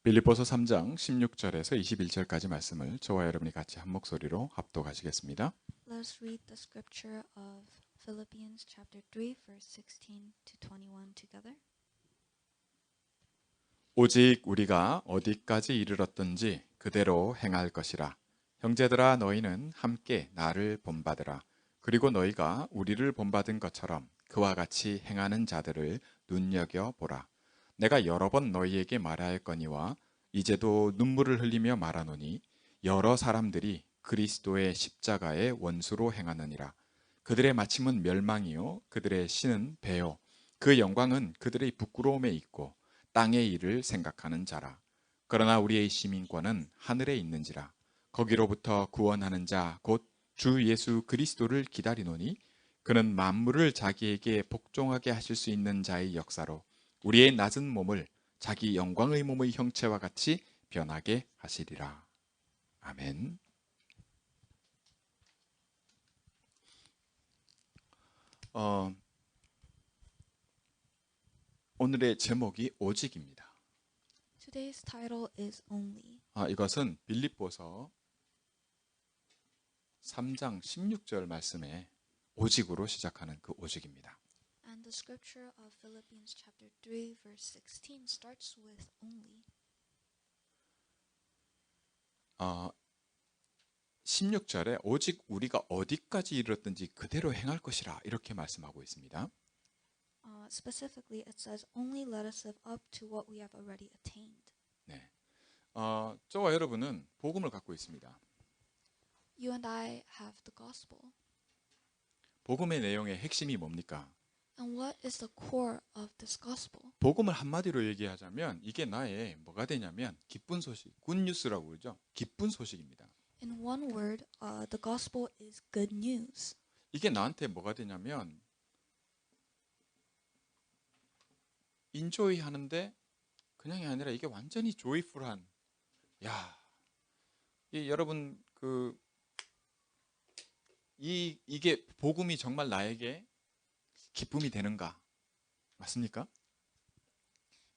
빌립보서 3장 16절에서 21절까지 말씀을 저와 여러분이 같이 한 목소리로 합독하시겠습니다. Let us read the scripture of Philippians chapter 3 verse 16 to 21 together. 오직 우리가 어디까지 이르렀든지 그대로 행할 것이라. 형제들아 너희는 함께 나를 본받으라. 그리고 너희가 우리를 본받은 것처럼 그와 같이 행하는 자들을 눈여겨보라. 내가 여러 번 너희에게 말하였거니와 이제도 눈물을 흘리며 말하노니 여러 사람들이 그리스도의 십자가의 원수로 행하느니라. 그들의 마침은 멸망이요 그들의 신은 배요 그 영광은 그들의 부끄러움에 있고 땅의 일을 생각하는 자라. 그러나 우리의 시민권은 하늘에 있는지라. 거기로부터 구원하는 자 곧 주 예수 그리스도를 기다리노니 그는 만물을 자기에게 복종하게 하실 수 있는 자의 역사로 우리의 낮은 몸을 자기 영광의 몸의 형체와 같이 변하게 하시리라. 아멘. 오늘의 제목이 오직입니다. Today's title is Only. 이것은 빌립보서 3장 16절 말씀에 오직으로 시작하는 그 오직입니다. And the scripture of Philippians chapter 3 verse 16 starts with only. 16절에 오직 우리가 어디까지 이르렀든지 그대로 행할 것이라 이렇게 말씀하고 있습니다. Specifically, it says, only let us live up to what we have already attained. 네. 저와 여러분은 복음을 갖고 있습니다. You and I have the gospel. 복음의 내용의 핵심이 뭡니까? And what is the core of this gospel? 복음을 한마디로 얘기하자면 이게 나의 뭐가 되냐면 기쁜 소식, 굿뉴스라고 그러죠. 기쁜 소식입니다. In one word, the gospel is good news. 이게 나한테 뭐가 되냐면 인조이 하는데 그냥이 아니라 이게 완전히 조이풀한 여러분 이게 복음이 정말 나에게 기쁨이 되는가? 맞습니까?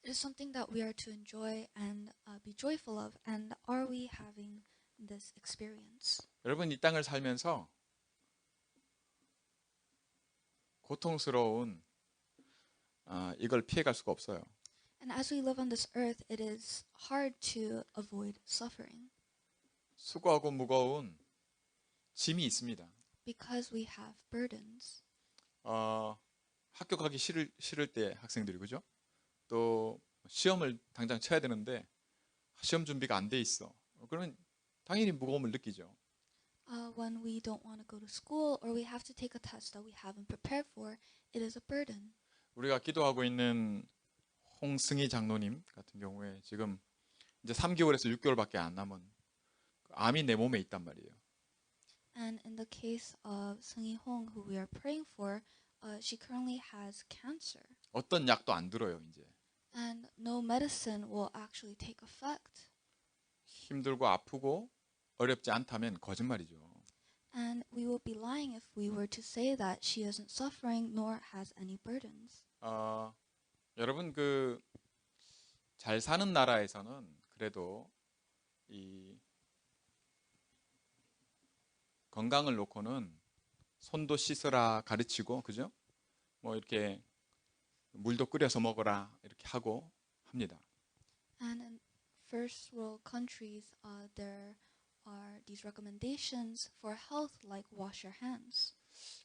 It is something that we are to enjoy and be joyful of. And are we having this experience? 여러분 이 땅을 살면서 고통스러운 이걸 피해갈 수가 없어요. And as we live on this earth, it is hard to avoid suffering 수고하고 무거운 짐이 있습니다. because we have burdens. 학교 가기 싫을 때 학생들이 그죠? 또 시험을 당장 쳐야 되는데 시험 준비가 안 돼 있어. 그러면 당연히 무거움을 느끼죠. When we don't want to go to school or we have to take a test that we haven't prepared for, it is a burden. 우리가 기도하고 있는 홍승희 장로님 같은 경우에 지금 이제 3개월에서 6개월밖에 안 남은 암이 내 몸에 있단 말이에요. And in the case of Seung Hong, who we are praying for, she currently has cancer. 어떤 약도 안 들어요, 이제. And no medicine will actually take effect. 힘들고 아프고 어렵지 않다면 거짓말이죠. And we will be lying if we were to say that she isn't suffering nor has any burdens. 여러분 잘 사는 나라에서는 그래도 이 건강을 놓고는 손도 씻으라 가르치고 그죠? 뭐 이렇게 물도 끓여서 먹어라 이렇게 하고 합니다. And in first world countries, there are these recommendations for health, like wash your hands.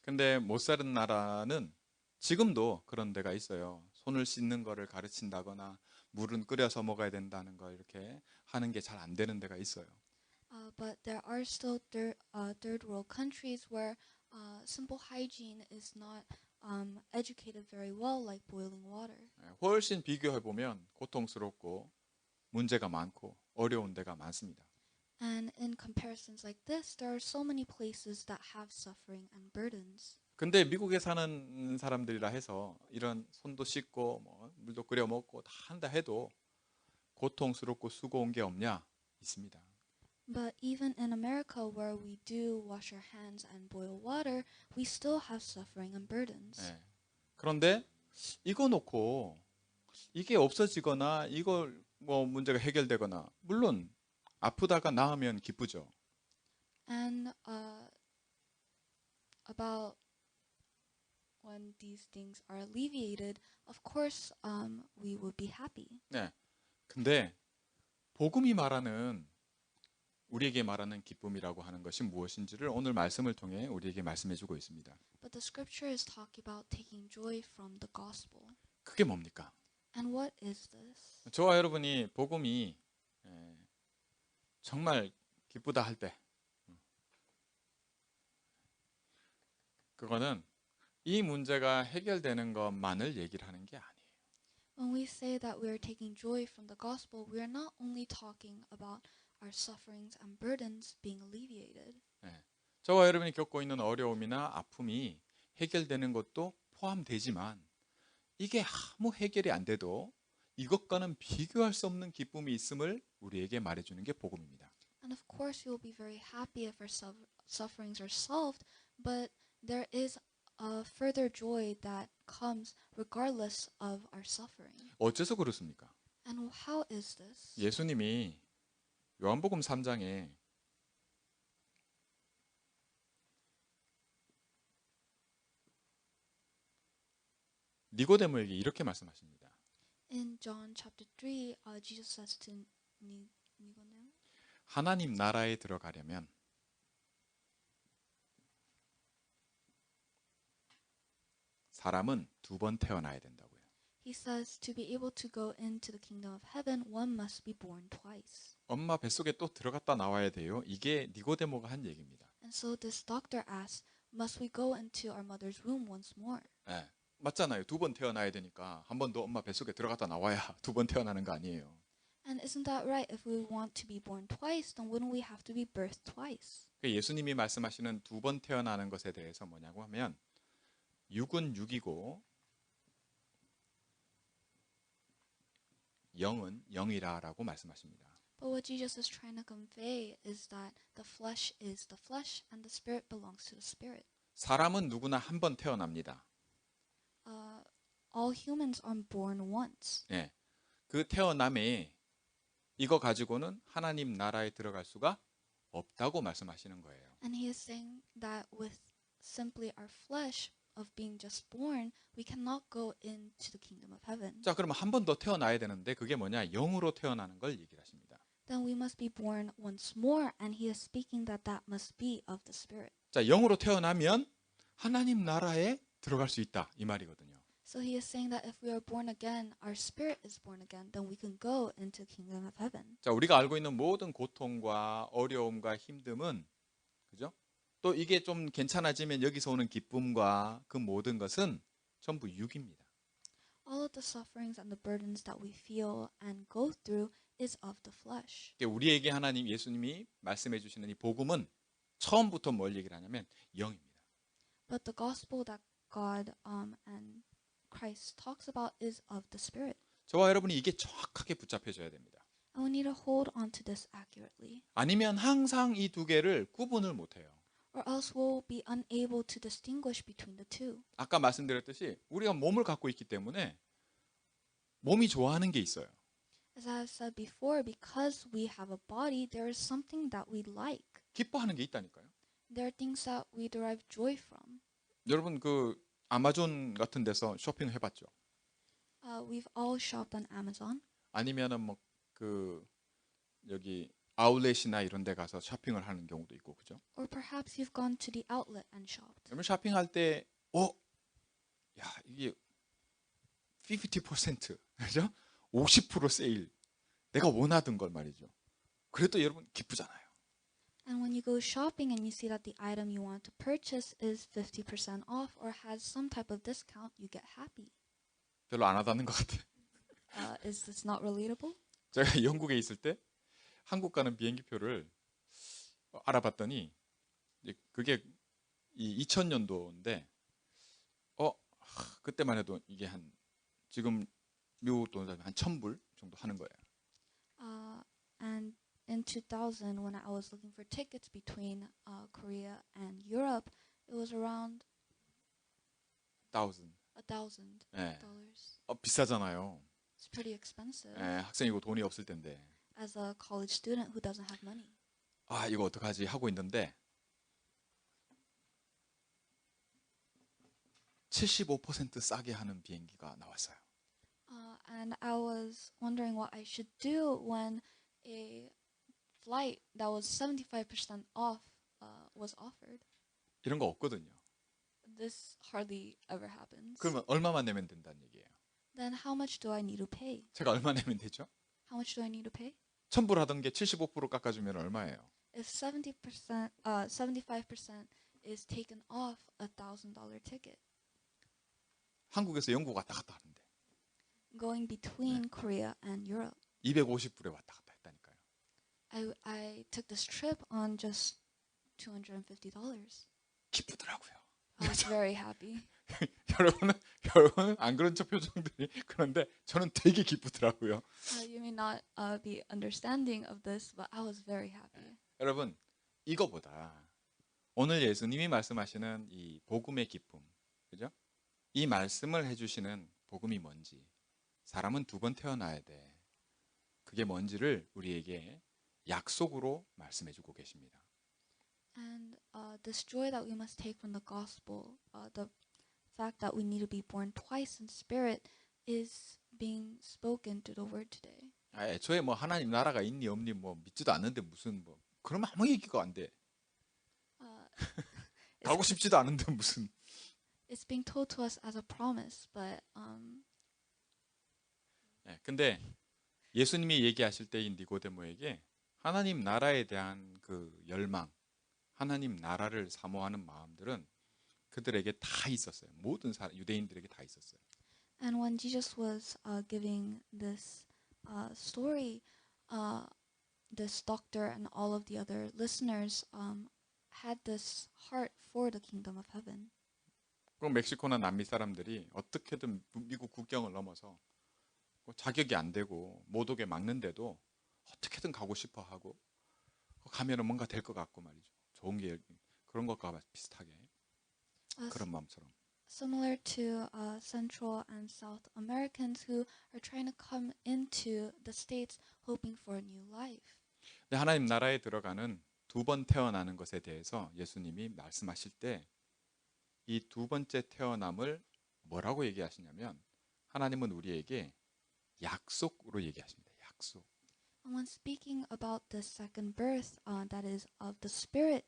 근데 못 사는 나라는 지금도 그런 데가 있어요. 손을 씻는 거를 가르친다거나 물은 끓여서 먹어야 된다는 거 이렇게 하는 게 잘 안 되는 데가 있어요. But there are still third world countries where simple hygiene is not educated very well, like boiling water. 훨씬 비교해 보면 고통스럽고 문제가 많고 어려운 데가 많습니다. And in comparisons like this, there are so many places that have suffering and burdens. 근데 미국에 사는 사람들이라 해서 이런 손도 씻고 뭐 물도 끓여 먹고 다 한다 해도 고통스럽고 수고한 게 없냐? 있습니다. But even in America, where we do wash our hands and boil water, we still have suffering and burdens. 그런데 이거 놓고 이게 없어지거나 이걸 뭐 문제가 해결되거나 물론 아프다가 나으면 기쁘죠. And about when these things are alleviated, of course, we would be happy. 네. 근데 복음이 말하는 우리에게 말하는 기쁨이라고 하는 것이 무엇인지를 오늘 말씀을 통해 우리에게 말씀해 주고 있습니다. But the scripture is talking about taking joy from the gospel. 그게 뭡니까? And what is this? 저와 여러분이 복음이 정말 기쁘다 할 때 그거는 이 문제가 해결되는 것만을 얘기를 하는 게 아니에요. When we say that we are taking joy from the gospel, we are not only talking about our sufferings and burdens being alleviated. 저와 여러분이 겪고 있는 어려움이나 아픔이 해결되는 것도 포함되지만 이게 아무 해결이 안 돼도 이것과는 비교할 수 없는 기쁨이 있음을 우리에게 말해주는 게 복음입니다. And of course, we will be very happy if our sufferings are solved, but there is a further joy that comes regardless of our suffering. 어째서 그렇습니까? And how is this? 예수님이 요한복음 3장에 니고데모에게 이렇게 말씀하십니다. In John chapter 3, Jesus says to Nicodemus, 하나님 나라에 들어가려면 사람은 두 번 태어나야 된다고요. he says to be able to go into the kingdom of heaven, one must be born twice. 엄마 뱃속에 또 들어갔다 나와야 돼요. 이게 니고데모가 한 얘기입니다. And so this doctor asks, must we go into our mother's womb once more? 네, 맞잖아요. 두 번 태어나야 되니까 한 번 더 엄마 뱃속에 들어갔다 나와야 두 번 태어나는 거 아니에요. And isn't that right? If we want to be born twice, then wouldn't we have to be birthed twice? 예수님이 말씀하시는 두 번 태어나는 것에 대해서 뭐냐고 하면 육은 육이고 영은 영이라라고 말씀하십니다. But what Jesus is trying to convey is that the flesh is the flesh and the spirit belongs to the spirit. 사람은 누구나 한 번 태어납니다. All humans are born once. 예, 그 태어남에 이거 가지고는 하나님 나라에 들어갈 수가 없다고 말씀하시는 거예요. And he is saying that with simply our flesh of being just born, we cannot go into the kingdom of heaven. 자, 그러면 한 번 더 태어나야 되는데 그게 뭐냐? 영으로 태어나는 걸 얘기를 하십니다. Then we must be born once more, and he is speaking that that must be of the spirit. 자, 영으로 태어나면 하나님 나라에 들어갈 수 있다 이 말이거든요. So he is saying that if we are born again, our spirit is born again, then we can go into the kingdom of heaven. 자, 우리가 알고 있는 모든 고통과 어려움과 힘듦은 그죠? 또 이게 좀 괜찮아지면 여기서 오는 기쁨과 그 모든 것은 전부 육입니다. All of the sufferings and the burdens that we feel and go through is of the flesh. 우리에게 하나님 예수님이 말씀해 주시는 이 복음은 처음부터 뭘 얘기를 하냐면 영입니다. But the gospel that God and Christ talks about is of the spirit. 저와 여러분이 이게 정확하게 붙잡혀져야 됩니다. And we need to hold on to this accurately, 아니면 항상 이 두 개를 구분을 못해요. or else we'll be unable to distinguish between the two. 아까 말씀드렸듯이 우리가 몸을 갖고 있기 때문에 몸이 좋아하는 게 있어요. As I have said before, because we have a body, there is something that we like. 기뻐하는 게 있다니까요. There are things that we derive joy from. 여러분 그 아마존 같은 데서 쇼핑 해봤죠? We've all shopped on Amazon. 아니면은 뭐 그 여기 아울렛이나 이런 데 가서 쇼핑을 하는 경우도 있고 그죠? Or perhaps you've gone to the outlet and shopped. 그러면 쇼핑할 때 야, 이게 50% 그죠? 50% 세일. 내가 원하던 걸 말이죠. 그래도 여러분 기쁘잖아요. And when you go shopping and you see that the item you want to purchase is 50% off or has some type of discount, you get happy. 별로 안 와닿는 것 같아. Is this not relatable? 제가 영국에 있을 때 한국 가는 비행기표를 알아봤더니 그게 이 2000년도인데 그때만 해도 이게 한 지금 미국 돈으로 한 1000불 정도 하는 거예요. And in 2000, when I was looking for tickets between Korea and Europe, it was around 1000. $1,000. 네. 비싸잖아요. It's pretty expensive 학생이고 돈이 없을 텐데 as a college student who doesn't have money. 아 이거 어떡하지 하고 있는데 75% 싸게 하는 비행기가 나왔어요. And I was wondering what I should do when a flight that was 75% off was offered. 이런 거 없거든요. This hardly ever happens. 그러면 얼마만 내면 된다는 얘기예요. Then how much do I need to pay? 제가 얼마 내면 되죠? How much do I need to pay? 1000불 하던 게 75% 깎아주면 얼마예요? If 75% is taken off a $1,000 ticket, 한국에서 영국 왔다 갔다 하는데 going between Korea and Europe, 250불에 왔다 갔다 했다니까요. I took this trip on just $250. 기쁘더라고요. I was very happy. 여러분은 안 그런 척 표정들이 그런데 저는 되게 기쁘더라고요. You may not be understanding of this, but I was very happy. 여러분 이거보다 오늘 예수님이 말씀하시는 이 복음의 기쁨, 그죠? 이 말씀을 해주시는 복음이 뭔지, 사람은 두 번 태어나야 돼. 그게 뭔지를 우리에게 약속으로 말씀해주고 계십니다. And this joy that we must take from the gospel, the fact that we need to be born twice in spirit, is being spoken to the word today. 애초에 뭐 하나님 나라가 있니 없니 뭐 믿지도 않는데 무슨 뭐 그러면 아무 얘기가 안 돼. 가고 싶지도 않은데 무슨. It's being told to us as a promise, but 근데 예수님이 얘기하실 때 이 니고데모에게 하나님 나라에 대한 그 열망, 하나님 나라를 사모하는 마음들은 그들에게 다 있었어요. 모든 유대인들에게 다 있었어요. And when Jesus was giving this story, this doctor and all of the other listeners had this heart for the kingdom of heaven. 그럼 멕시코나 남미 사람들이 어떻게든 미국 국경을 넘어서 자격이 안 되고 못 오게 막는데도 어떻게든 가고 싶어 하고 가면은 뭔가 될 것 같고 말이죠. 좋은 게 그런 것과 비슷하게 그런 마음처럼. Similar to Central and South Americans who are trying to come into the States hoping for a new life. 근데 하나님 나라에 들어가는 두 번 태어나는 것에 대해서 예수님이 말씀하실 때 이 두 번째 태어남을 뭐라고 얘기하시냐면 하나님은 우리에게 약속으로 얘기하십니다. 약속. And when speaking about the second birth, that is of the Spirit,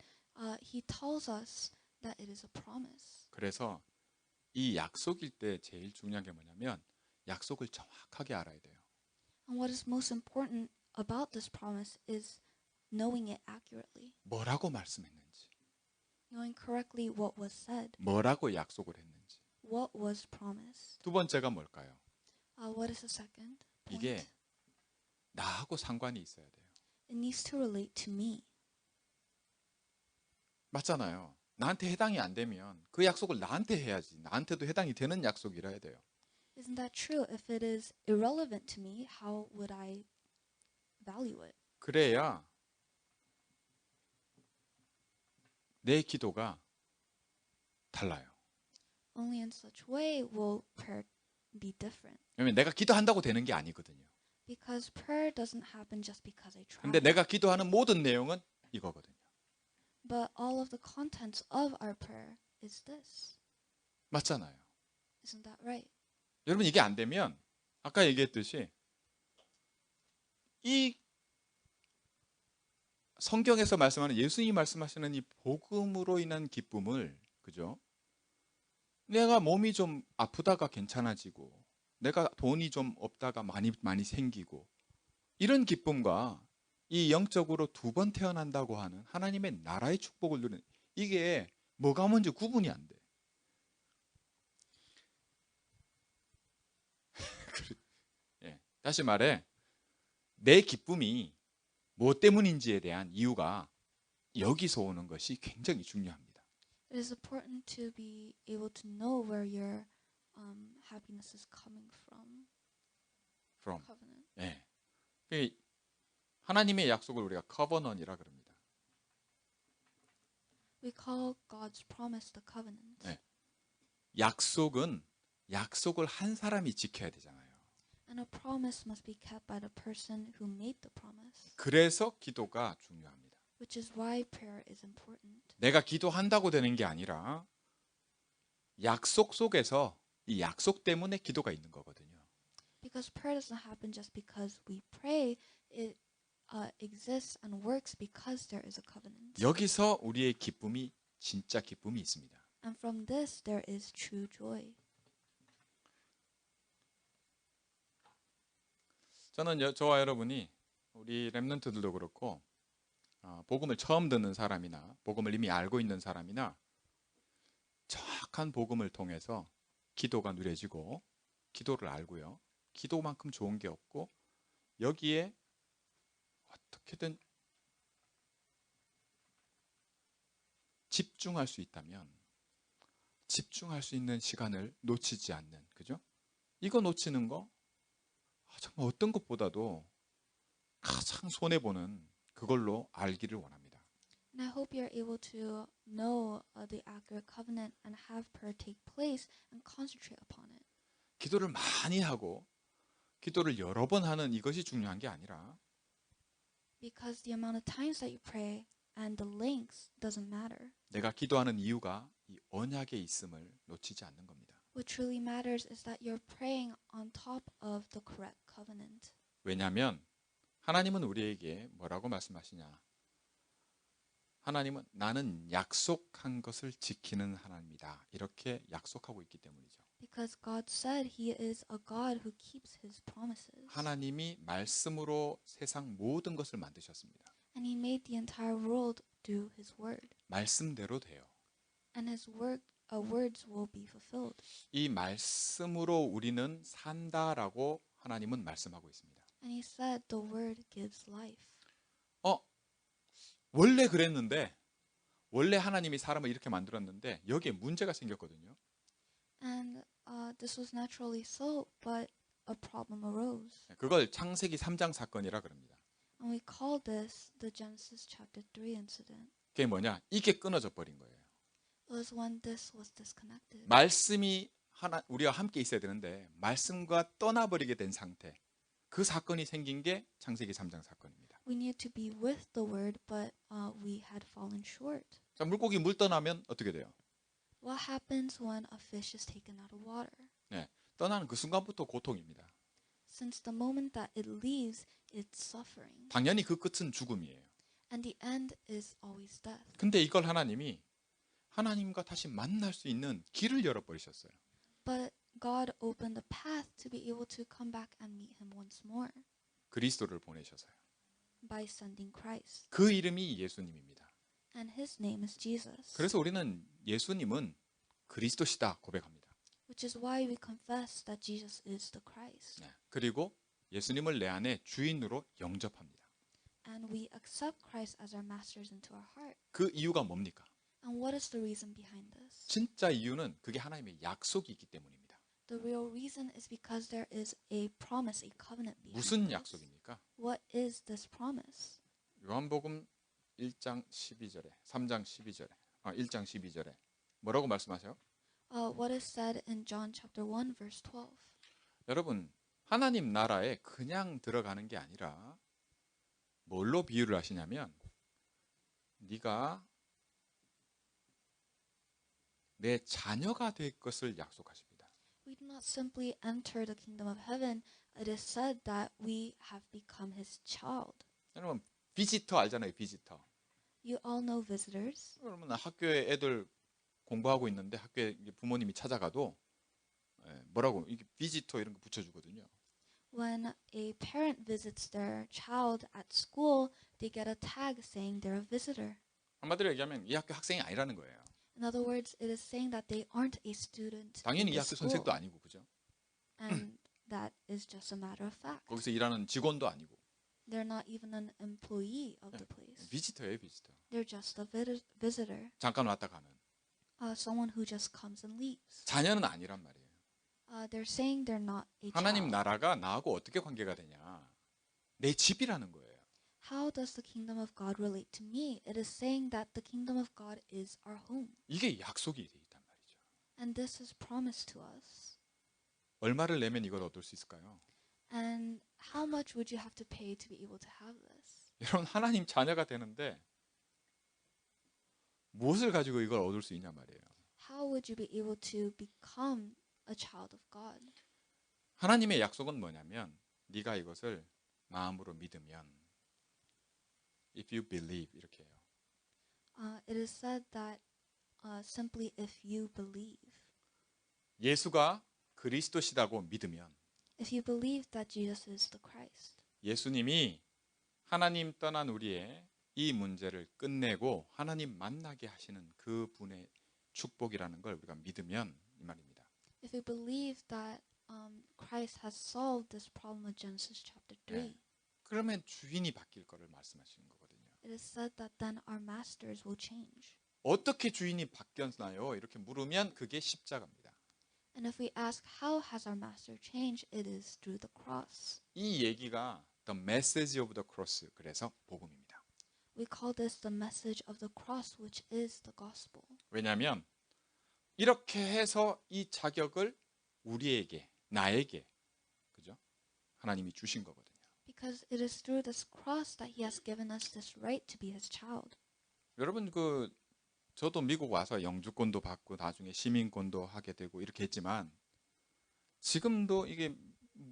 he tells us that it is a promise. 그래서 이 약속일 때 제일 중요한 게 뭐냐면 약속을 정확하게 알아야 돼요. And what is most important about this promise is knowing it accurately, 뭐라고 말씀했는지, knowing correctly what was said, 뭐라고 약속을 했는지. what was promised. 두 번째가 뭘까요? What is the second point? 이게 나하고 상관이 있어야 돼요. It needs to relate to me. 맞잖아요. 나한테 해당이 안 되면 그 약속을 나한테 해야지. 나한테도 해당이 되는 약속이라 해야 돼요. Isn't that true? If it is irrelevant to me, how would I value it? 그래야 내 기도가 달라요. Only in such way will prayer be different. 왜냐면 내가 기도한다고 되는 게 아니거든요. Because prayer doesn't happen just because I try. 근데 내가 기도하는 모든 내용은 이거거든요. But all of the contents of our prayer is this. 맞잖아요. Isn't that right? 여러분 이게 안 되면 아까 얘기했듯이 이 성경에서 말씀하는 예수님이 말씀하시는 이 복음으로 인한 기쁨을 그죠? 내가 몸이 좀 아프다가 괜찮아지고 내가 돈이 좀 없다가 많이 생기고 이런 기쁨과 이 영적으로 두 번 태어난다고 하는 하나님의 나라의 축복을 누리는 이게 뭐가 뭔지 구분이 안 돼. 다시 말해 내 기쁨이 무엇 때문인지에 대한 이유가 여기서 오는 것이 굉장히 중요합니다. It is important to be able to know where your happiness is coming from. From. Covenant. 예. 하나님의 약속을 우리가 covenant이라 그럽니다. We call God's promise the covenant. 네. 약속은 약속을 한 사람이 지켜야 되잖아요. And a promise must be kept by the person who made the promise, 그래서 기도가 중요합니다. which is why prayer is important. 내가 기도한다고 되는 게 아니라 약속 속에서 이 약속 때문에 기도가 있는 거거든요. Because prayer doesn't happen just because we pray, it exists and works because there is a covenant. 여기서 우리의 기쁨이 진짜 기쁨이 있습니다. And from this there is true joy. 저는 저와 여러분이 우리 렘넌트들도 그렇고 복음을 처음 듣는 사람이나 복음을 이미 알고 있는 사람이나 정확한 복음을 통해서 기도가 누려지고 기도를 알고요. 기도만큼 좋은 게 없고 여기에 어떻게든 집중할 수 있다면 집중할 수 있는 시간을 놓치지 않는, 그죠? 이거 놓치는 거 정말 어떤 것보다도 가장 손해보는 그걸로 알기를 원합니다. And I hope you're able to know the accurate covenant and have prayer take place and concentrate upon it. 기도를 많이 하고 기도를 여러 번 하는 이것이 중요한 게 아니라 Because the amount of times that you pray and the lengths doesn't matter. 내가 기도하는 이유가 이 언약에 있음을 놓치지 않는 겁니다. What truly matters is that you're praying on top of the correct covenant. 왜냐하면 하나님은 우리에게 뭐라고 말씀하시냐? 하나님은 나는 약속한 것을 지키는 하나님이다. 이렇게 약속하고 있기 때문이죠. Because God said He is a God who keeps His promises. 하나님이 말씀으로 세상 모든 것을 만드셨습니다. And He made the entire world through His word. 말씀대로 돼요. And His words will be fulfilled. 이 말씀으로 우리는 산다라고 하나님은 말씀하고 있습니다. And He said the word gives life. 원래 그랬는데 원래 하나님이 사람을 이렇게 만들었는데 여기에 문제가 생겼거든요. And this was naturally so, but a problem arose. 그걸 창세기 3장 사건이라 그럽니다. And we call this the Genesis chapter 3 incident. 그게 뭐냐? 이게 끊어져 버린 거예요. It was when this was disconnected. 말씀이 우리와 함께 있어야 되는데 말씀과 떠나버리게 된 상태. 그 사건이 생긴 게 창세기 3장 사건입니다. We needed to be with the word, but we had fallen short. 자, 물고기 물 떠나면 어떻게 돼요? What happens when a fish is taken out of water? 네, 떠나는 그 순간부터 고통입니다. Since the moment that it leaves, it's suffering. 당연히 그 끝은 죽음이에요. And the end is always death. 근데 이걸 하나님이 하나님과 다시 만날 수 있는 길을 열어버리셨어요. But God opened the path to be able to come back and meet Him once more 그리스도를 보내셔서요. by sending Christ. 그 이름이 예수님입니다. And His name is Jesus. 그래서 우리는 예수님은 그리스도시다 고백합니다. Which is why we confess that Jesus is the Christ. 네, 그리고 예수님을 내 안에 주인으로 영접합니다. And we accept Christ as our masters into our heart. 그 이유가 뭡니까? And what is the reason behind this? 진짜 이유는 그게 하나님의 약속이 있기 때문입니다. The real reason is because there is a promise, a covenant behind 무슨 this. 약속입니까? What is this promise? 요한복음 1장 12절에 3장 12절에 1장 12절에 뭐라고 말씀하세요? What is said in John chapter 1 verse 12? 여러분 하나님 나라에 그냥 들어가는 게 아니라 뭘로 비유를 하시냐면 네가 내 자녀가 될 것을 약속하십니다. We do not simply enter the kingdom of heaven. It is said that we have become His child. 여러분 비지터 알잖아요, 비지터. You all know visitors. 그러면 학교에 애들 공부하고 있는데 학교에 부모님이 찾아가도 뭐라고 이게 비지터 이런 거 붙여주거든요. When a parent visits their child at school, they get a tag saying they're a visitor. 한마디로 얘기하면 이 학교 학생이 아니라는 거예요. In other words, it is saying that they aren't a student in 당연히 이 the 학교 school, 선생도 아니고 그죠? and that is just a matter of fact. 거기서 일하는 직원도 아니고 They're not even an employee of the place. 비지터예요, 비지터. They're just a visitor, 잠깐 왔다 가는. someone who just comes and leaves. 자녀는 아니란 말이에요. They're saying they're not a 하나님 child. 나라가 나하고 어떻게 관계가 되냐? 내 집이라는 거예요. How does the kingdom of God relate to me? It is saying that the kingdom of God is our home. 이게 약속이 돼 있단 말이죠. And this is promised to us. 얼마를 내면 이걸 얻을 수 있을까요? And how much would you have to pay to be able to have this? 여러분 하나님 자녀가 되는데 무엇을 가지고 이걸 얻을 수 있냐 말이에요. How would you be able to become a child of God? 하나님의 약속은 뭐냐면 네가 이것을 마음으로 믿으면 if you believe 이렇게 해요. It is said that simply if you believe. 예수가 그리스도시다고 믿으면 If you believe that Jesus is the Christ. 예수님이 하나님 떠난 우리의 이 문제를 끝내고 하나님 만나게 하시는 그 분의 축복이라는 걸 우리가 믿으면 이 말입니다. If you believe that Christ has solved this problem of Genesis chapter 3, 네. 그러면 주인이 바뀔 거를 말씀하시는 거거든요. it is said that then our masters will change. 어떻게 주인이 바뀌었나요? 이렇게 물으면 그게 십자가입니다. And if we ask how has our master changed, it is through the cross. 이 얘기가 the message of the cross, 그래서 복음입니다. We call this the message of the cross, which is the gospel. 왜냐하면 이렇게 해서 이 자격을 우리에게, 나에게, 그죠? 하나님이 주신 거거든요. Because it is through this cross that he has given us this right to be his child. 여러분 저도 미국 와서 영주권도 받고 나중에 시민권도 하게 되고 이렇게 했지만 지금도 이게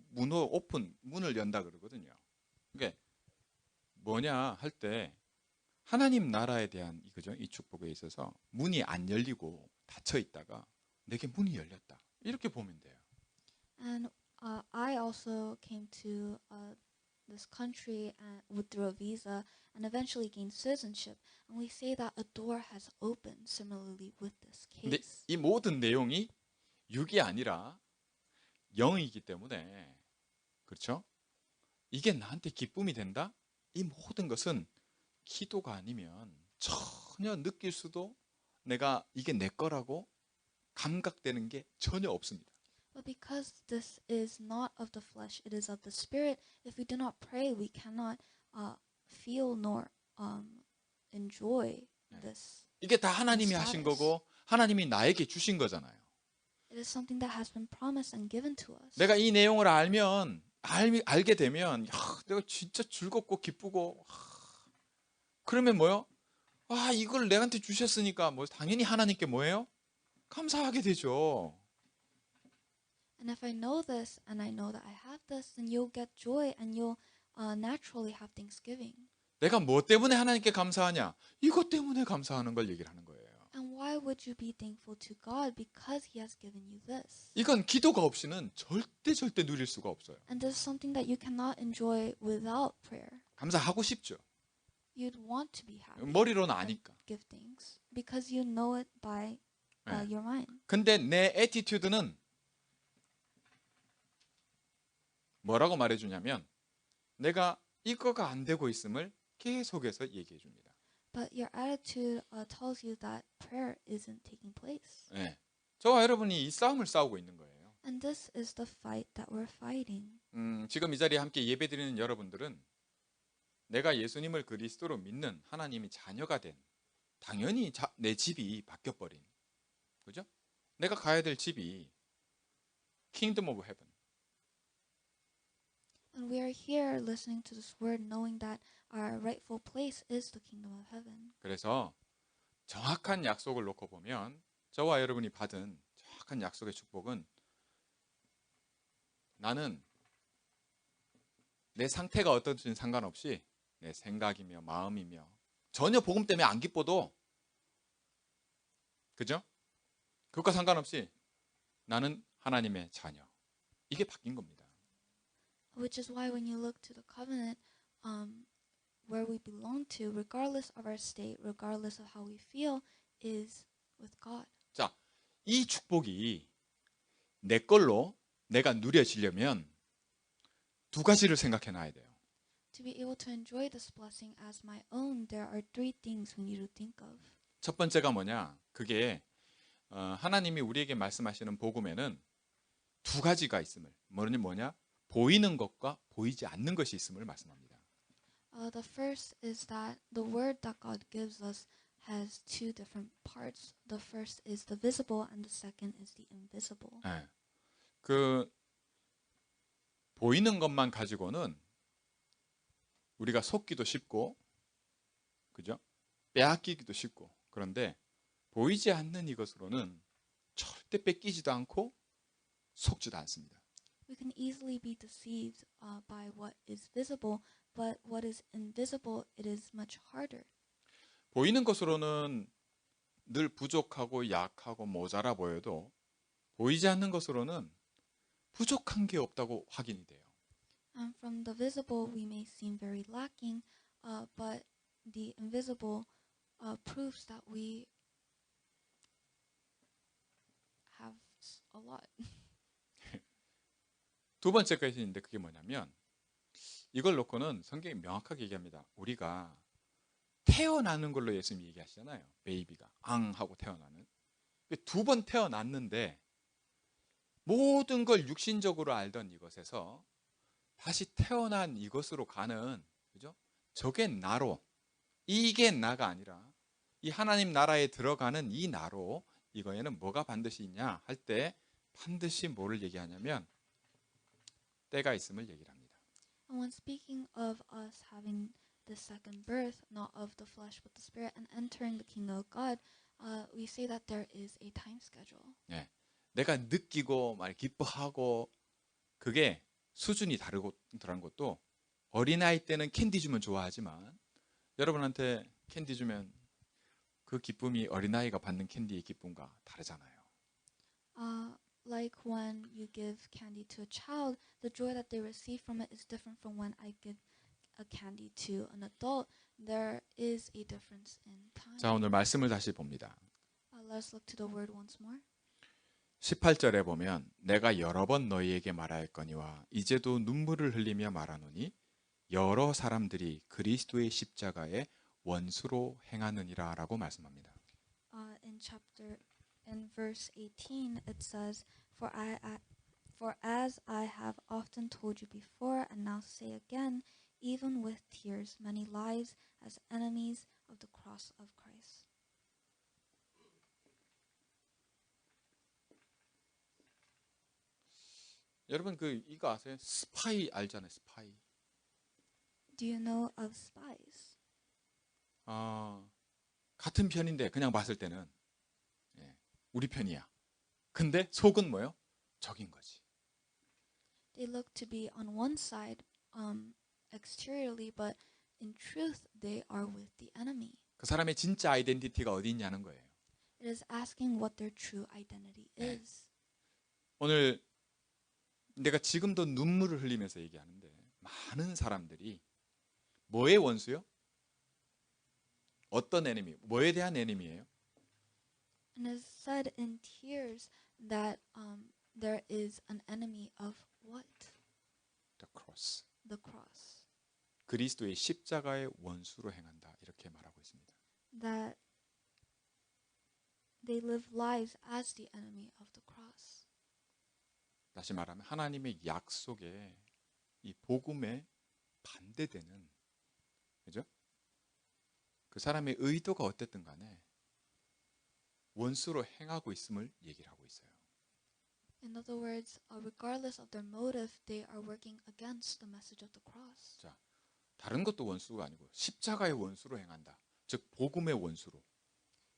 문을 연다 그러거든요. 그게 뭐냐 할 때 하나님 나라에 대한 그죠? 이 축복에 있어서 문이 안 열리고 닫혀 있다가 내게 문이 열렸다. 이렇게 보면 돼요. And I also came to this country through a visa and eventually gained citizenship. And we say that a door has opened similarly with this 근데 case. 이 모든 내용이 육이 아니라 영이기 때문에 그렇죠? 이게 나한테 기쁨이 된다? 이 모든 것은 기도가 아니면 전혀 느낄 수도 내가 이게 내 거라고 감각되는 게 전혀 없습니다. But because this is not of the flesh, it is of the spirit, if we do not pray, we cannot feel nor enjoy this. 이게 다 하나님이 하신 거고 하나님이 나에게 주신 거잖아요. It is something that has been promised and given to us. 내가 이 내용을 알게 되면 내가 진짜 즐겁고 기쁘고 그러면 뭐요? 이걸 내한테 주셨으니까 뭐 당연히 하나님께 뭐예요? 감사하게 되죠. And if I know this and I know that I have this, then you'll get joy and you'll naturally have thanksgiving. 내가 뭐 때문에 하나님께 감사하냐? 이것 때문에 감사하는 걸 얘기를 하는 거예요. And why would you be thankful to God? Because He has given you this. 이건 기도가 없이는 절대 누릴 수가 없어요. And this is something that you cannot enjoy without prayer. 감사하고 싶죠. You'd want to be happy. 머리로는 아니까. Give thanks because you know it by your mind. 근데 내 애티튜드는 뭐라고 말해주냐면 내가 이거가 안 되고 있음을 계속해서 얘기해 줍니다. But your attitude tells you that prayer isn't taking place. 네. 저와 여러분이 이 싸움을 싸우고 있는 거예요. And this is the fight that we're fighting. 지금 이 자리에 함께 예배드리는 여러분들은 내가 예수님을 그리스도로 믿는 하나님이 자녀가 된 당연히 내 집이 바뀌어버린 그죠? 내가 가야 될 집이 Kingdom of Heaven. And we are here listening to this word knowing that our rightful place is the kingdom of heaven. 그래서 정확한 약속을 놓고 보면 저와 여러분이 받은 정확한 약속의 축복은 나는 내 상태가 어떤지는 상관없이 내 생각이며 마음이며 전혀 복음 때문에 안 기뻐도 그죠? 그것과 상관없이 나는 하나님의 자녀. 이게 바뀐 겁니다. Which is why when you look to the covenant, where we belong to, regardless of our state, regardless of how we feel, is with God. 자, 이 축복이 내 걸로 내가 누려지려면 두 가지를 생각해 놔야 돼요. To be able to enjoy this blessing as my own, there are three things we need to think of. 첫 번째가 뭐냐? 그게 하나님이 우리에게 말씀하시는 복음에는 두 가지가 있음을 뭐냐? 보이는 것과 보이지 않는 것이 있음을 말씀합니다. The first is that the word that God gives us has two different parts. The first is the visible and the second is the invisible. 네. 그 보이는 것만 가지고는 우리가 속기도 쉽고, 그죠? 빼앗기기도 쉽고. 그런데 보이지 않는 이것으로는 절대 뺏기지도 않고 속지도 않습니다. We can easily be deceived by what is visible, but what is invisible, it is much harder. 보이는 것으로는 늘 부족하고 약하고 모자라 보여도 보이지 않는 것으로는 부족한 게 없다고 확인이 돼요. And from the visible, we may seem very lacking, but the invisible proves that we have a lot. 두 번째 것인데 그게 뭐냐면 이걸 놓고는 성경이 명확하게 얘기합니다. 우리가 태어나는 걸로 예수님이 얘기하시잖아요. 베이비가 앙 하고 태어나는. 두 번 태어났는데 모든 걸 육신적으로 알던 이것에서 다시 태어난 이것으로 가는, 그죠? 저게 나로, 이게 나가 아니라 이 하나님 나라에 들어가는 이 나로 이거에는 뭐가 반드시 있냐 할 때 반드시 뭐를 얘기하냐면 때가 있음을 얘기를 합니다. And when speaking of us having the second birth, not of the flesh but the spirit, and entering the kingdom of God, we say that there is a time schedule. 예, 내가 느끼고 막 기뻐하고 그게 수준이 다른 것도 어린아이 때는 캔디 주면 좋아하지만 여러분한테 캔디 주면 그 기쁨이 어린아이가 받는 캔디의 기쁨과 다르잖아요. Like when you give candy to a child, the joy that they receive from it is different from when I give a candy to an adult. There is a difference in time. 자, 오늘 말씀을 다시 봅니다. Let's look to the word once more. 18절에 보면 내가 여러 번 너희에게 말하였거니와 이제도 눈물을 흘리며 말하노니 여러 사람들이 그리스도의 십자가의 원수로 행하느니라 라고 말씀합니다. In verse 18 it says, For as I have often told you before and now say again, even with tears, many lives as enemies of the cross of Christ. 여러분 이거 아세요? 스파이 알잖아요. 스파이. Do you know of spies? 같은 편인데 그냥 봤을 때는 우리 편이야. 근데 속은 뭐예요? 적인 거지. They look to be on one side exteriorly, but in truth they are with the enemy. 그 사람의 진짜 아이덴티티가 어디 있냐는 거예요. It is asking what their true identity is. 오늘 내가 지금도 눈물을 흘리면서 얘기하는데 많은 사람들이 뭐의 원수요? 어떤 애니미? 뭐에 대한 애니미예요? And it is said in tears that there is an enemy of what? The cross. The cross. 그리스도의 십자가의 원수로 행한다. 이렇게 말하고 있습니다. That they live lives as the enemy of the cross. 다시 말하면 하나님의 약속에 이 복음에 반대되는, 그죠? 그 사람의 의도가 어땠든 간에 원수로 행하고 있음을 얘기를 하고 있어요. In other words, regardless of their motive, they are working against the message of the cross. 자, 다른 것도 원수가 아니고 십자가의 원수로 행한다. 즉 복음의 원수로.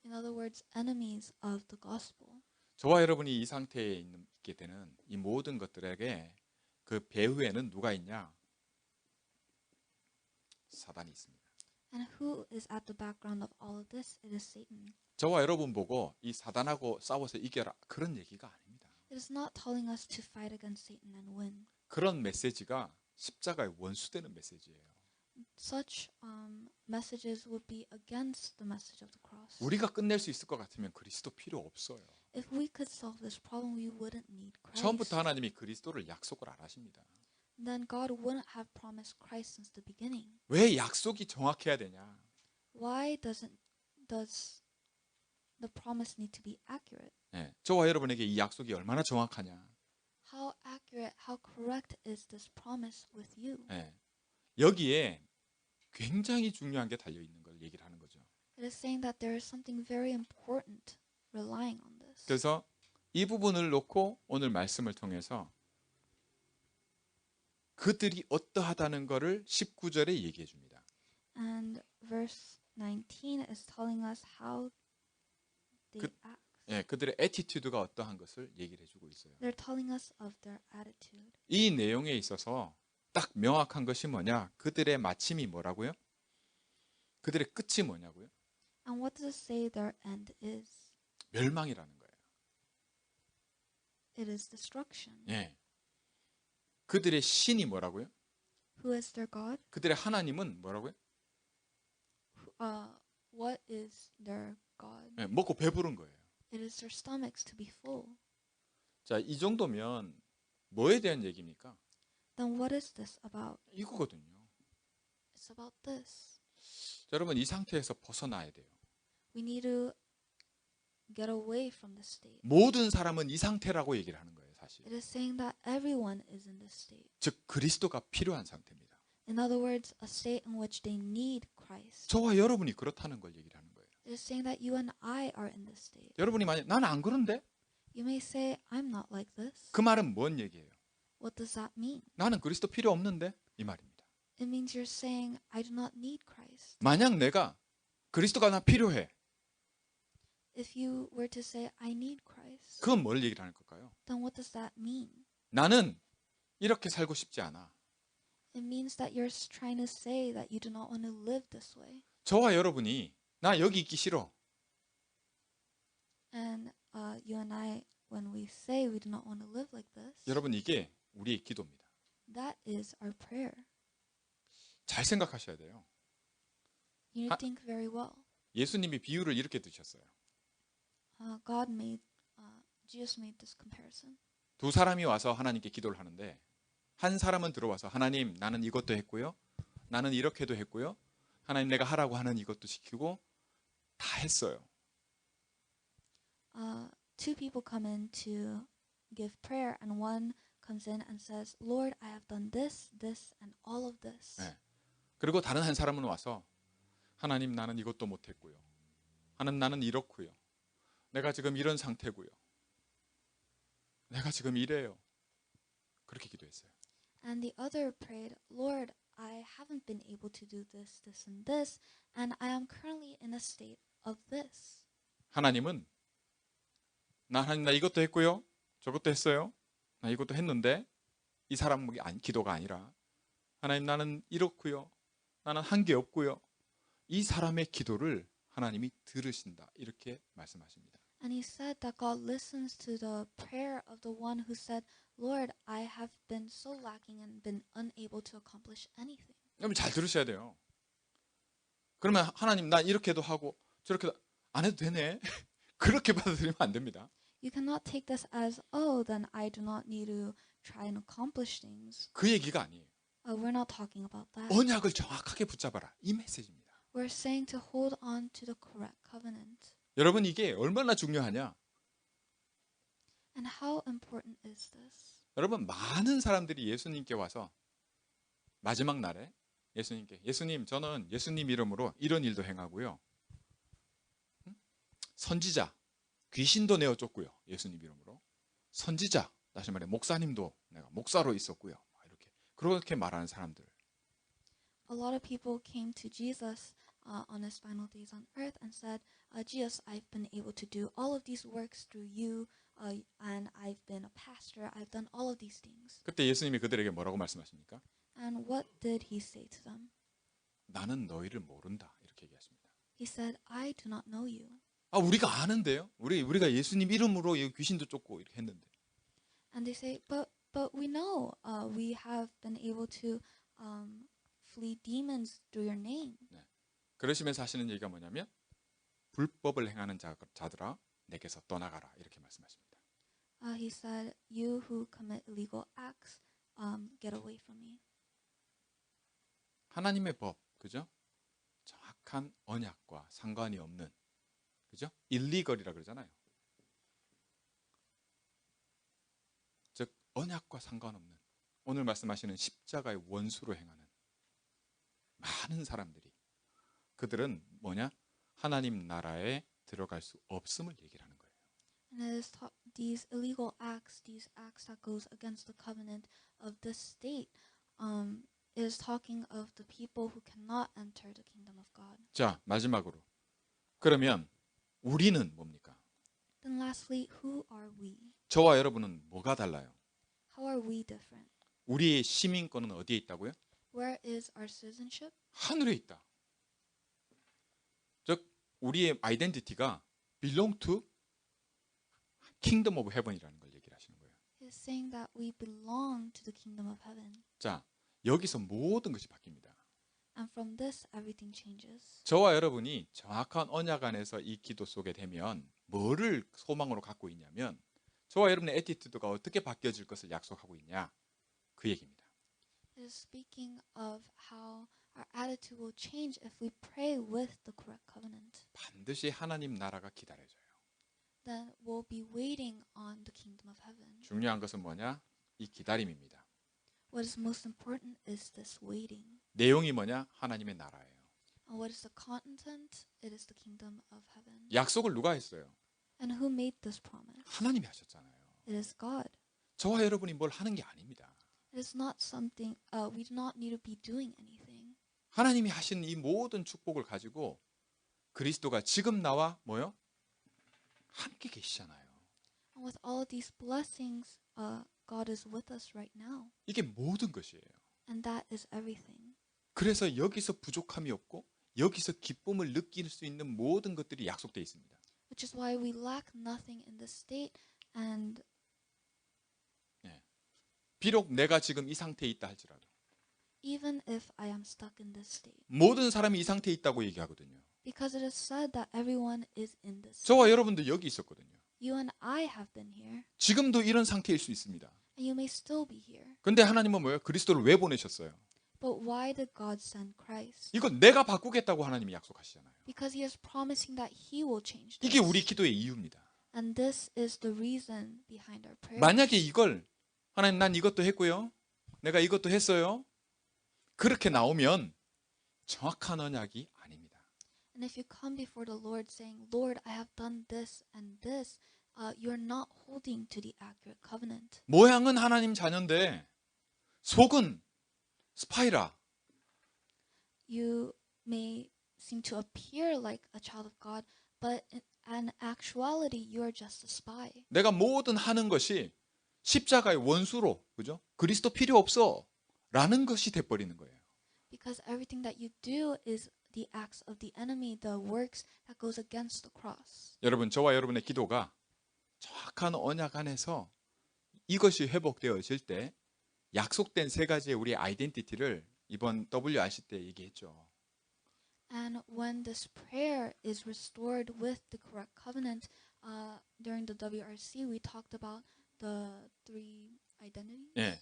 In other words, enemies of the gospel. 저와 여러분이 이 상태에 있게 되는 이 모든 것들에게 그 배후에는 누가 있냐? 사단이 있습니다. And who is at the background of all of this? It is Satan. 저와 여러분 보고 이 사단하고 싸워서 이겨라 그런 얘기가 아닙니다. It is not telling us to fight against Satan and win. 그런 메시지가 십자가의 원수되는 메시지예요. Such messages would be against the message of the cross. 우리가 끝낼 수 있을 것 같으면 그리스도 필요 없어요. If we could solve this problem, we wouldn't need Christ. 처음부터 하나님이 그리스도를 약속을 안 하십니다. Then God wouldn't have promised Christ since the beginning. 왜 약속이 정확해야 되냐? Why does the promise need to be accurate? 저와 여러분에게 이 약속이 얼마나 정확하냐? How accurate, how correct is this promise with you? 여기에 굉장히 중요한 게 달려 있는 걸 얘기를 하는 거죠. It is saying that there is something very important relying on this. 그래서 이 부분을 놓고 오늘 말씀을 통해서 그들이 어떠하다는 것을 19절에 얘기해 줍니다. And verse 19 is telling us how they act. 예, 그들의 애티튜드가 어떠한 것을 얘기를 해주고 있어요. They're telling us of their attitude. 이 내용에 있어서 딱 명확한 것이 뭐냐? 그들의 마침이 뭐라고요? 그들의 끝이 뭐냐고요? And what does it say their end is? 멸망이라는 거예요. It is destruction. 예. 그들의 신이 뭐라고요? Who is their God? 그들의 하나님은 뭐라고요? What is their God? 예, 먹고 배부른 거예요. It is their stomachs to be full. 자, 이 정도면 뭐에 대한 얘기입니까? Then what is this about? 이거거든요. It's about this. 자, 여러분 이 상태에서 벗어나야 돼요. We need to get away from this state. 모든 사람은 이 상태라고 얘기를 하는 거예요, 사실. It is saying that everyone is in this state. 즉 그리스도가 필요한 상태입니다. In other words, a state in which they need Christ. 저와 여러분이 그렇다는 걸 얘기를 하는 거예요. It is saying that you and I are in this state. 여러분이 만약 나는 안 그런데? You may say, I'm not like this. 그 말은 뭔 얘기예요? What does that mean? 나는 그리스도 필요 없는데? 이 말입니다. It means you're saying, I do not need Christ. 만약 내가 그리스도가 나 필요해. If you were to say, I need Christ, 그건 뭘 얘기를 하는 걸까요? then what does that mean? 나는 이렇게 살고 싶지 않아. It means that you're trying to say that you do not want to live this way. 저와 여러분이 나 여기 있기 싫어. And you and I, when we say we do not want to live like this, 여러분 이게 우리의 기도입니다. that is our prayer. 잘 생각하셔야 돼요. You need to think very well. 예수님이 비유를 이렇게 드셨어요. Jesus made this comparison. 두 사람이 와서 하나님께 기도를 하는데 한 사람은 들어와서 하나님 나는 이것도 했고요. 나는 이렇게도 했고요. 하나님 내가 하라고 하는 이것도 시키고 다 했어요. Two people come in to give prayer, and one comes in and says, Lord, I have done this, this, and all of this. 네. 그리고 다른 한 사람은 와서 하나님 나는 이것도 못했고요. 하나님 나는 이렇고요. 내가 지금 이런 상태고요. 내가 지금 이래요. 그렇게 기도했어요. And the other prayed, Lord, I haven't been able to do this, this, and this, and I am currently in a state of this. 하나님은 하나님 나 이것도 했고요. 저것도 했어요. 나 이것도 했는데 이 사람 기도가 아니라 하나님 나는 이렇고요. 나는 한 게 없고요. 이 사람의 기도를 하나님이 들으신다. 이렇게 말씀하십니다. And he said that God listens to the prayer of the one who said, Lord, I have been so lacking and been unable to accomplish anything. 여러분 잘 들으셔야 돼요. 그러면 하나님 나 이렇게도 하고 저렇게도 안 해도 되네. 그렇게 받아들이면 안 됩니다. You cannot take this as, oh, then I do not need to try and accomplish things. 그 얘기가 아니에요. We're not talking about that. 언약을 정확하게 붙잡아라. 이 메시지입니다. We're saying to hold on to the correct covenant. 여러분 이게 얼마나 중요하냐? And how important is this? 여러분 많은 사람들이 예수님께 와서 마지막 날에 예수님께 예수님 저는 예수님 이름으로 이런 일도 행하고요. 선지자 귀신도 내어 쫓고요. 예수님 이름으로. 선지자 다시 말해 목사님도 내가 목사로 있었고요. 이렇게 그렇게 말하는 사람들. A lot of people came to Jesus on his final days on earth and said, Jesus, I've been able to do all of these works through you, and I've been a pastor, I've done all of these things. 그때 예수님이 그들에게 뭐라고 말씀하십니까? And what did he say to them? 나는 너희를 모른다. 이렇게 얘기하십니다. He said, I do not know you. 우리가 아는데요. 우리가 예수님 이름으로 귀신도 쫓고 이렇게 했는데. And they say, but we know we have been able to flee demons through your name. 네. 그러시면서 하시는 얘기가 뭐냐면 불법을 행하는 자들아 내게서 떠나가라 이렇게 말씀하십니다. He said, you who commit illegal acts, get away from me. 하나님의 법, 그죠? 정확한 언약과 상관이 없는, 그죠? 일리걸이라 그러잖아요. 즉 언약과 상관없는 오늘 말씀하시는 십자가의 원수로 행하는 많은 사람들이 그들은 뭐냐? 하나님 나라에 들어갈 수 없음을 얘기를 하는 거예요. And it is these illegal acts, these acts that goes against the covenant of this state, is talking of the people who cannot enter the kingdom of God. 자, 마지막으로. 그러면 우리는 뭡니까? Then lastly, who are we? 저와 여러분은 뭐가 달라요? How are we different? 우리의 시민권은 어디에 있다고요? Where is our citizenship? 하늘에 있다. 즉 우리의 아이덴티티가 belong to kingdom of heaven이라는 걸 얘기를 하시는 거예요. He is saying that we belong to the kingdom of heaven. 자, 여기서 모든 것이 바뀝니다. And from this, everything changes. 저와 여러분이 정확한 언약 안에서 이 기도 속에 되면 뭐를 소망으로 갖고 있냐면 저와 여러분의 애티튜드가 어떻게 바뀌어질 것을 약속하고 있냐 그 얘기입니다. It is speaking of how our attitude will change if we pray with the correct covenant. 반드시 하나님 나라가 기다려져요. Then we'll be waiting on the kingdom of heaven. 중요한 것은 뭐냐? 이 기다림입니다. What is most important is this waiting. 내용이 뭐냐? 하나님의 나라예요. And what is the content? It is the kingdom of heaven. 약속을 누가 했어요? And who made this promise? 하나님이 하셨잖아요. It is God. 저와 여러분이 뭘 하는 게 아닙니다. It is not something, we do not need to be doing anything. 하나님이 하신 이 모든 축복을 가지고 그리스도가 지금 나와 뭐요? 함께 계시잖아요. And with all of these blessings, God is with us right now. 이게 모든 것이에요. And that is everything. 그래서 여기서 부족함이 없고 여기서 기쁨을 느낄 수 있는 모든 것들이 약속되어 있습니다. Which is why we lack nothing in this state. And 비록 내가 지금 이 상태에 있다 할지라도 even if I am stuck in this state. 모든 사람이 이 상태에 있다고 얘기하거든요. Because it is said that everyone is in this state. 저와 여러분도 여기 있었거든요. You and I have been here. 지금도 이런 상태일 수 있습니다. And you may still be here. 근데 하나님은 뭐예요? 그리스도를 왜 보내셨어요? But why did God send Christ? 이건 내가 바꾸겠다고 하나님이 약속하시잖아요. Because He is promising that He will change 이게 this. 우리 기도의 이유입니다. And this is the reason behind our prayer. 만약에 이걸 하나님 난 이것도 했고요. 내가 이것도 했어요. 그렇게 나오면 정확한 언약이 아닙니다. And if you come before the Lord saying, Lord, I have done this and this, you're not holding to the accurate covenant. 모양은 하나님 자녀인데 속은 스파이라. You may seem to appear like a child of God, but in actuality, you are just a spy. 내가 모든 하는 것이 십자가의 원수로, 그죠? 그리스도 필요 없어. 라는 것이 돼버리는 거예요. Because everything that you do is the acts of the enemy, the works that goes against the cross. 여러분, 저와 여러분의 기도가 정확한 언약 안에서 이것이 회복되어질 때 약속된 세 가지의 우리의 아이덴티티를 이번 WRC 때 얘기했죠. And when this prayer is restored with the correct covenant, during the WRC, we talked about the three identities 예,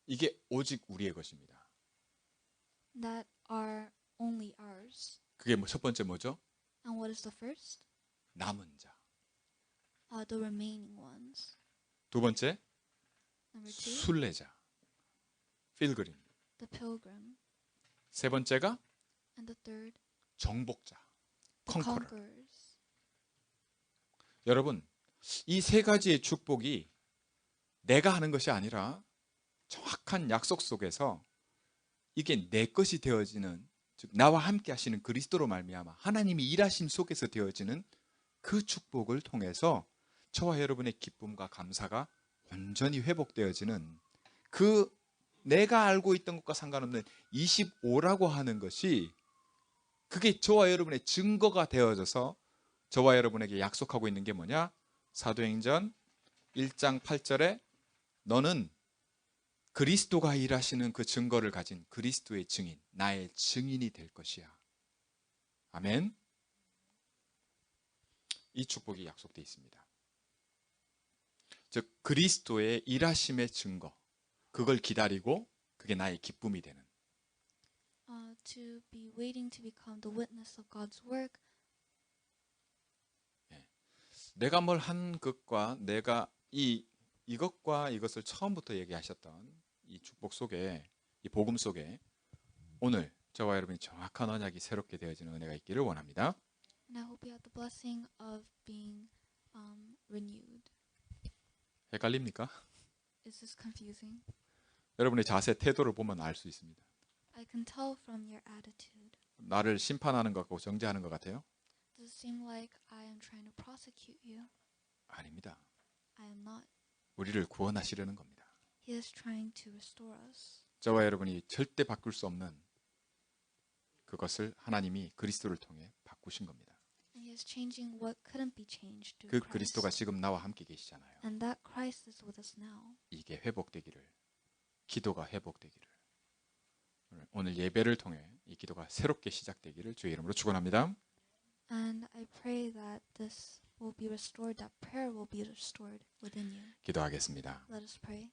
이게 오직 우리의 것입니다. that are only ours. 그게 첫 번째 뭐죠? And what is the first? 남은 자. The remaining ones. 두 번째, Number two, 순례자. 필그림. the pilgrim. 세 번째가 And the third, 정복자. the 컨커러. conquerors. 여러분, 이 세 가지의 축복이 내가 하는 것이 아니라 정확한 약속 속에서 이게 내 것이 되어지는, 즉 나와 함께 하시는 그리스도로 말미암아 하나님이 일하심 속에서 되어지는 그 축복을 통해서 저와 여러분의 기쁨과 감사가 온전히 회복되어지는 그 내가 알고 있던 것과 상관없는 25라고 하는 것이 그게 저와 여러분의 증거가 되어져서 저와 여러분에게 약속하고 있는 게 뭐냐? 사도행전 1장 8절에 너는 그리스도가 일하시는 그 증거를 가진 그리스도의 증인, 나의 증인이 될 것이야. 아멘. 이 축복이 약속되어 있습니다. 즉 그리스도의 일하심의 증거, 그걸 기다리고 그게 나의 기쁨이 되는. To be waiting to become the witness of God's work. 내가 뭘 한 것과 내가 이것과 이것을 처음부터 얘기하셨던 이 축복 속에, 이 복음 속에 오늘 저와 여러분이 정확한 언약이 새롭게 되어지는 은혜가 있기를 원합니다. And I hope you have the blessing of being renewed. 헷갈립니까? Is this confusing? 여러분의 자세, 태도를 보면 알 수 있습니다. I can tell from your attitude. 나를 심판하는 것 같고 정죄하는 것 같아요? Does it seem like I am trying to prosecute you? 아닙니다. I am not. 우리를 구원하시려는 겁니다. He is trying to restore us. 저와 여러분이 절대 바꿀 수 없는 그것을 하나님이 그리스도를 통해 바꾸신 겁니다. And he is changing what couldn't be changed 그 through 그리스도가 Christ. 지금 나와 함께 계시잖아요. And that Christ is with us now. 이게 회복되기를, 기도가 회복되기를, 오늘 예배를 통해 이 기도가 새롭게 시작되기를 주의 이름으로 축원합니다. And I pray that this will be restored, that prayer will be restored within you. 기도하겠습니다. Let us pray.